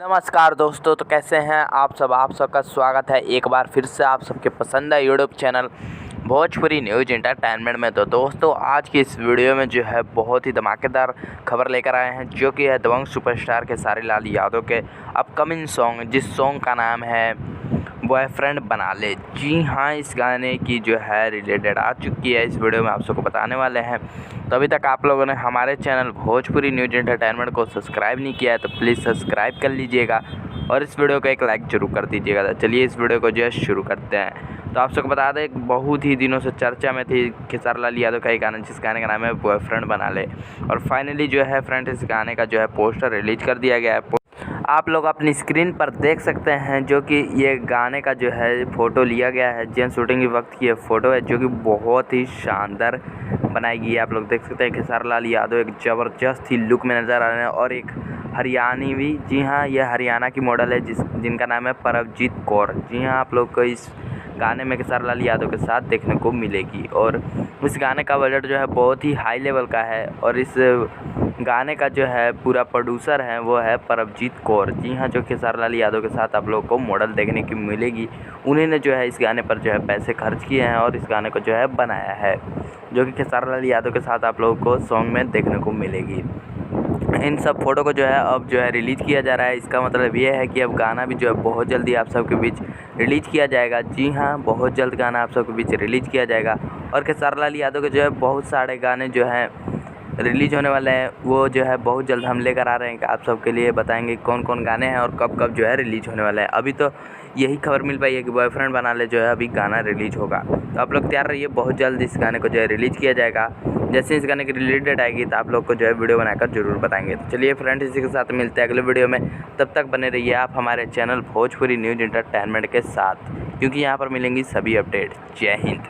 नमस्कार दोस्तों, तो कैसे हैं आप सब। आप सबका स्वागत है एक बार फिर से आप सबके पसंद है YouTube channel Bhojpuri news entertainment में। तो दोस्तों, आज की इस वीडियो में जो है बहुत ही धमाकेदार खबर लेकर आए हैं, जो कि है दबंग सुपरस्टार खेसारी लाल यादव के अपकमिंग सॉन्ग, जिस सॉन्ग का नाम है बॉयफ्रेंड बना ले। जी हाँ, इस गाने की जो है रिलेटेड आ चुकी है, इस वीडियो में आप सबको बताने वाले हैं। तो अभी तक आप लोगों ने हमारे चैनल भोजपुरी न्यूज एंटरटेनमेंट को सब्सक्राइब नहीं किया है तो प्लीज़ सब्सक्राइब कर लीजिएगा और इस वीडियो को एक लाइक जरूर कर दीजिएगा। तो चलिए इस वीडियो को जो है शुरू करते हैं। तो आप सबको बता दें, बहुत ही दिनों से चर्चा में थी खेसारी लाल यादव का एक गाना, जिस गाने का नाम है बॉयफ्रेंड बना ले। और फाइनली जो है फ्रेंड, इस गाने का जो है पोस्टर रिलीज कर दिया गया है। आप लोग अपनी स्क्रीन पर देख सकते हैं, जो कि ये गाने का जो है फ़ोटो लिया गया है, जेन शूटिंग के वक्त की ये फ़ोटो है, जो कि बहुत ही शानदार बनाई गई है। आप लोग देख सकते हैं खेसारी लाल यादव एक ज़बरदस्त ही लुक में नज़र आ रहे हैं और एक हरियाणवी, जी हाँ, यह हरियाणा की मॉडल है जिनका नाम है परमजीत कौर। जी हाँ, आप लोग को इस गाने में खेसारी लाल यादव के साथ देखने को मिलेगी। और इस गाने का बजट जो है बहुत ही हाई लेवल का है और इस गाने का जो है पूरा प्रोड्यूसर है वो है परमजीत कौर। जी हाँ, जो खेसारी लाल यादव के साथ आप लोगों को मॉडल देखने की मिलेगी, उन्हीं ने जो है इस गाने पर जो है पैसे खर्च किए हैं और इस गाने को जो है बनाया है, जो कि खेसारी लाल यादव के साथ आप लोगों को सॉन्ग में देखने को मिलेगी। इन सब फ़ोटो को जो है अब जो है रिलीज़ किया जा रहा है। इसका मतलब ये है कि अब गाना भी जो है बहुत जल्दी आप सबके बीच रिलीज़ किया जाएगा। जी हाँ, बहुत जल्द गाना आप सबके बीच रिलीज़ किया जाएगा और खेसारी लाल यादव के जो है बहुत सारे गाने जो हैं रिलीज़ होने वाले हैं, वो जो है बहुत जल्द हम लेकर आ रहे हैं कि आप सबके लिए बताएंगे कौन कौन गाने हैं और कब कब जो है रिलीज़ होने वाला है। अभी तो यही खबर मिल पाई है कि बॉयफ्रेंड बना ले जो है अभी गाना रिलीज़ होगा। तो आप लोग तैयार रहिए, बहुत जल्द इस गाने को जो है रिलीज़ किया जाएगा। जैसे इस गाने की रिलीज डेट आएगी तो आप लोग को जो है वीडियो बनाकर जरूर बताएंगे। तो चलिए फ्रेंड्स, इसी के साथ मिलते हैं अगले वीडियो में। तब तक बने रहिए आप हमारे चैनल भोजपुरी न्यूज एंटरटेनमेंट के साथ, क्योंकि यहाँ पर मिलेंगी सभी अपडेट। जय हिंद।